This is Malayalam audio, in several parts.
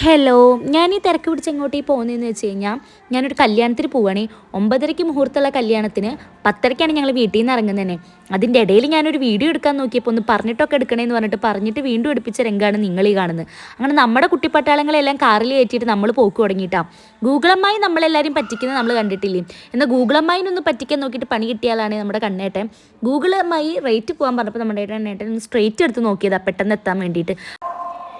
ഹലോ, ഞാൻ ഈ തിരക്ക് പിടിച്ച് എങ്ങോട്ടേ പോകുന്നതെന്ന് വെച്ച് കഴിഞ്ഞാൽ ഞാനൊരു കല്യാണത്തിന് പോവുകയാണേ. 9:30 മുഹൂർത്തമുള്ള കല്യാണത്തിന് 10:30 ഞങ്ങൾ വീട്ടിൽ നിന്ന് ഇറങ്ങുന്നത് തന്നെ. അതിൻ്റെ ഇടയിൽ ഞാനൊരു വീഡിയോ എടുക്കാൻ നോക്കിയപ്പോൾ ഒന്ന് പറഞ്ഞിട്ടൊക്കെ എടുക്കണേന്ന് പറഞ്ഞിട്ട് വീണ്ടും എടുപ്പിച്ച രംഗമാണ് നിങ്ങൾ ഈ കാണുന്നത്. അങ്ങനെ നമ്മുടെ കുട്ടിപ്പട്ടാളങ്ങളെല്ലാം കാറിൽ കയറ്റിയിട്ട് നമ്മൾ പോക്ക് തുടങ്ങിയിട്ടാണ്. ഗൂഗിളമ്മായി നമ്മളെല്ലാവരും പറ്റിക്കുന്നത് നമ്മൾ കണ്ടിട്ടില്ലേ. എന്നാൽ ഗൂഗിളമ്മായിനൊന്ന് പറ്റിക്കാൻ നോക്കിയിട്ട് പണി കിട്ടിയാലാണ് നമ്മുടെ കണ്ണേട്ടൻ. ഗൂഗിളമ്മായി റേറ്റ് പോകാൻ പറഞ്ഞപ്പോൾ നമ്മുടെ ഏട്ടൻ ഒന്ന് സ്ട്രെയിറ്റ് എടുത്ത് നോക്കിയതാണ് പെട്ടെന്ന് എത്താൻ വേണ്ടിയിട്ട്.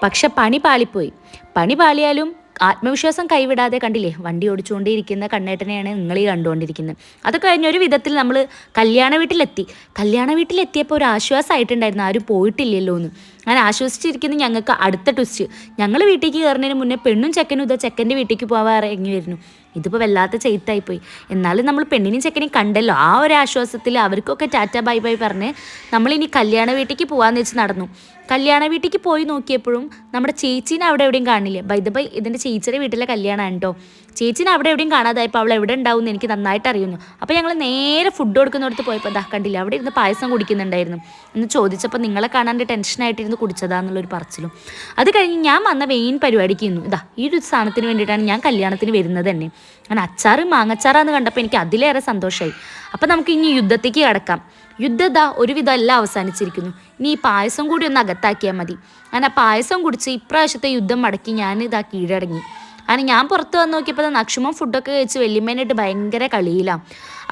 പക്ഷെ പണി പാളിപ്പോയി. പണി പാളിയാലും ആത്മവിശ്വാസം കൈവിടാതെ കണ്ടില്ലേ വണ്ടി ഓടിച്ചുകൊണ്ടേയിരിക്കുന്ന കണ്ണേട്ടനെയാണ് നിങ്ങൾ ഈ കണ്ടുകൊണ്ടിരിക്കുന്നത്. അത് കഴിഞ്ഞൊരു വിധത്തിൽ നമ്മൾ കല്യാണ വീട്ടിലെത്തിയപ്പോൾ ഒരു ആശ്വാസമായിട്ടുണ്ടായിരുന്നു, ആരും പോയിട്ടില്ലല്ലോ എന്ന്. അങ്ങനെ ആശ്വസിച്ചിരിക്കുന്ന ഞങ്ങൾക്ക് അടുത്ത ട്വിസ്റ്റ്. ഞങ്ങൾ വീട്ടിലേക്ക് കയറുന്നതിന് മുന്നേ പെണ്ണും ചെക്കനും ചെക്കൻ്റെ വീട്ടിലേക്ക് പോകാൻ ഇറങ്ങി വരുന്നു. ഇതിപ്പോൾ വല്ലാത്ത ചെയ്ത്തായിപ്പോയി. എന്നാലും നമ്മൾ പെണ്ണിനും ചെക്കനെയും കണ്ടല്ലോ, ആ ഒരു ആശ്വാസത്തിൽ അവർക്കൊക്കെ ടാറ്റ ബൈ ബൈ പറഞ്ഞ് നമ്മളിനി കല്യാണ വീട്ടിലേക്ക് പോകാമെന്ന് വെച്ച് നടന്നു. കല്യാണ വീട്ടിലേക്ക് പോയി നോക്കിയപ്പോഴും നമ്മുടെ ചേച്ചീനെ അവിടെ എവിടെയും കാണില്ല. ബൈ ഇതിൻ്റെ ചേച്ചിയുടെ വീട്ടിലെ കല്യാണമാണ് കേട്ടോ. ചേച്ചീനെ അവിടെ എവിടെയും കാണാതായപ്പോൾ അവൾ എവിടെ ഉണ്ടാവും എന്ന് എനിക്ക് നന്നായിട്ട് അറിയുന്നു. അപ്പോൾ ഞങ്ങൾ നേരെ ഫുഡ് കൊടുക്കുന്നിടത്ത് പോയപ്പോൾ കണ്ടില്ല, അവിടെ ഇരുന്ന് പായസം കുടിക്കുന്നുണ്ടായിരുന്നു. എന്ന് ചോദിച്ചപ്പോൾ നിങ്ങളെ കാണാണ്ട് ടെൻഷനായിട്ടിരുന്ന് കുടിച്ചതാന്നുള്ളൊരു പറച്ചിലും. അത് കഴിഞ്ഞ് ഞാൻ വന്ന മെയിൻ പരിപാടിക്ക് ഇന്നു ഈ ഒരു സാധനത്തിന് വേണ്ടിയിട്ടാണ് ഞാൻ കല്യാണത്തിന് വരുന്നത് തന്നെ. അങ്ങനെ അച്ചാറ് മാങ്ങച്ചാറാന്ന് കണ്ടപ്പോൾ എനിക്ക് അതിലേറെ സന്തോഷമായി. അപ്പം നമുക്ക് ഇനി യുദ്ധത്തേക്ക് കിടക്കാം. യുദ്ധം ഒരുവിധം എല്ലാം അവസാനിച്ചിരിക്കുന്നു. ഇനി ഈ പായസം കൂടി ഒന്ന് അകത്താക്കിയാൽ മതി. അങ്ങനെ പായസം കുടിച്ച് ഇപ്രാവശ്യത്തെ യുദ്ധം മടക്കി ഞാൻ കീഴടങ്ങി. അങ്ങനെ ഞാൻ പുറത്ത് വന്ന് നോക്കിയപ്പോൾ നക്ഷുമം ഫുഡൊക്കെ കഴിച്ച് വല്യമ്മേനായിട്ട് ഭയങ്കര കളിയിലാണ്.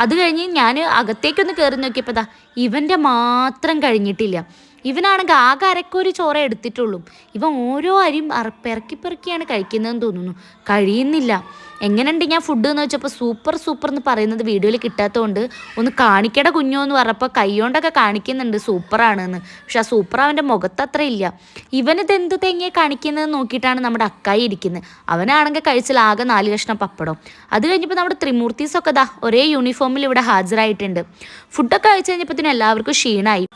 അത് കഴിഞ്ഞ് ഞാൻ അകത്തേക്കൊന്ന് കയറി നോക്കിയപ്പോൾ ഇവൻ്റെ മാത്രം കഴിഞ്ഞിട്ടില്ല. ഇവനാണെങ്കിൽ ആകെ അരക്കൊരു ചോറ എടുത്തിട്ടുള്ളൂ. ഇവൻ ഓരോ അരിയും പെറുക്കിയാണ് കഴിക്കുന്നതെന്ന് തോന്നുന്നു, കഴിയുന്നില്ല. എങ്ങനെയുണ്ട് ഞാൻ ഫുഡ് എന്ന് വെച്ചപ്പോൾ സൂപ്പർ എന്ന് പറയുന്നത് വീഡിയോയിൽ കിട്ടാത്തതുകൊണ്ട് ഒന്ന് കാണിക്കട കുഞ്ഞോ എന്ന് പറഞ്ഞപ്പോൾ കൈകൊണ്ടൊക്കെ കാണിക്കുന്നുണ്ട് സൂപ്പറാണെന്ന്. പക്ഷെ ആ സൂപ്പർ അവൻ്റെ മുഖത്ത് അത്ര ഇല്ല. ഇവനിത് എന്ത് തേങ്ങയെ കാണിക്കുന്നതെന്ന് നോക്കിയിട്ടാണ് നമ്മുടെ അക്കായി ഇരിക്കുന്നത്. അവനാണെങ്കിൽ കഴിച്ചാൽ ആകെ 4 കഷ്ണം പപ്പടം. അത് കഴിഞ്ഞപ്പോൾ നമ്മുടെ ത്രിമൂർത്തീസൊക്കെ ഒരേ യൂണിഫോമിൽ ഇവിടെ ഹാജരായിട്ടുണ്ട്. ഫുഡൊക്കെ കഴിച്ച് കഴിഞ്ഞപ്പോഴത്തേനും എല്ലാവർക്കും ക്ഷീണമായി.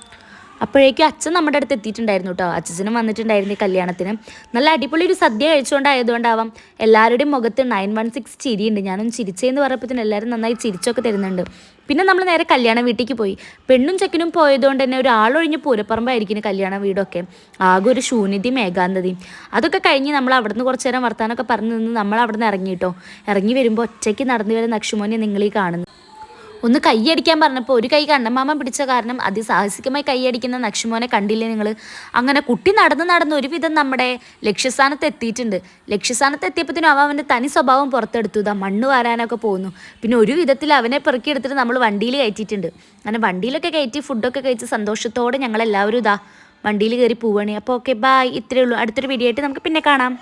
അപ്പോഴേക്കും അച്ഛൻ നമ്മുടെ അടുത്ത് എത്തിയിട്ടുണ്ടായിരുന്നു കേട്ടോ. അച്ഛനും വന്നിട്ടുണ്ടായിരുന്നു ഈ കല്യാണത്തിന്. നല്ല അടിപൊളി ഒരു സദ്യ കഴിച്ചുകൊണ്ടായതുകൊണ്ടാവാം എല്ലാവരുടെയും മുഖത്ത് 916 ചിരിയുണ്ട്. ഞാനൊന്ന് ചിരിച്ചതെന്ന് പറഞ്ഞപ്പോഴത്തേനും എല്ലാവരും നന്നായി ചിരിച്ചൊക്കെ തരുന്നുണ്ട്. പിന്നെ നമ്മൾ നേരെ കല്യാണ വീട്ടിലേക്ക് പോയി. പെണ്ണും ചെക്കനും പോയതുകൊണ്ട് തന്നെ ഒരാളൊഴിഞ്ഞ് പൂരപ്പറമ്പായിരിക്കും കല്യാണ വീടൊക്കെ. ആകെ ഒരു ശൂന്യതയും ഏകാന്തതയും. അതൊക്കെ കഴിഞ്ഞ് നമ്മൾ അവിടുന്ന് കുറച്ച് നേരം വർത്താനൊക്കെ പറഞ്ഞു നിന്ന് നമ്മൾ അവിടെ നിന്ന് ഇറങ്ങിയിട്ടോ. ഇറങ്ങി വരുമ്പോൾ ഒറ്റയ്ക്ക് നടന്നു വരുന്ന നക്ഷുമോനെ നിങ്ങളീ കാണുന്നു. ഒന്ന് കൈയടിക്കാൻ പറഞ്ഞപ്പോൾ ഒരു കൈ കണ്ണമ്മാമൻ പിടിച്ച കാരണം അതിസാഹസികമായി കൈയടിക്കുന്ന നക്ഷുമോനെ കണ്ടില്ലേ നിങ്ങൾ. അങ്ങനെ കുട്ടി നടന്ന് ഒരുവിധം നമ്മുടെ ലക്ഷ്യസ്ഥാനത്ത് എത്തിയിട്ടുണ്ട്. ലക്ഷ്യസ്ഥാനത്ത് എത്തിയപ്പോഴത്തേനും അവൻ്റെ തനി സ്വഭാവം പുറത്തെടുത്തു. മണ്ണ് വാരാനൊക്കെ പോകുന്നു. പിന്നെ ഒരു വിധത്തിൽ അവനെ പെറുക്കിയെടുത്തിട്ട് നമ്മൾ വണ്ടിയിൽ കയറ്റിയിട്ടുണ്ട്. അങ്ങനെ വണ്ടിയിലൊക്കെ കയറ്റി ഫുഡൊക്കെ കഴിച്ച് സന്തോഷത്തോടെ ഞങ്ങളെല്ലാവരും വണ്ടിയിൽ കയറി പോവുകയാണ്. അപ്പോൾ ഓക്കെ, ബൈ. ഇത്രയേ ഉള്ളൂ. അടുത്തൊരു വീഡിയോ ആയിട്ട് നമുക്ക് പിന്നെ കാണാം.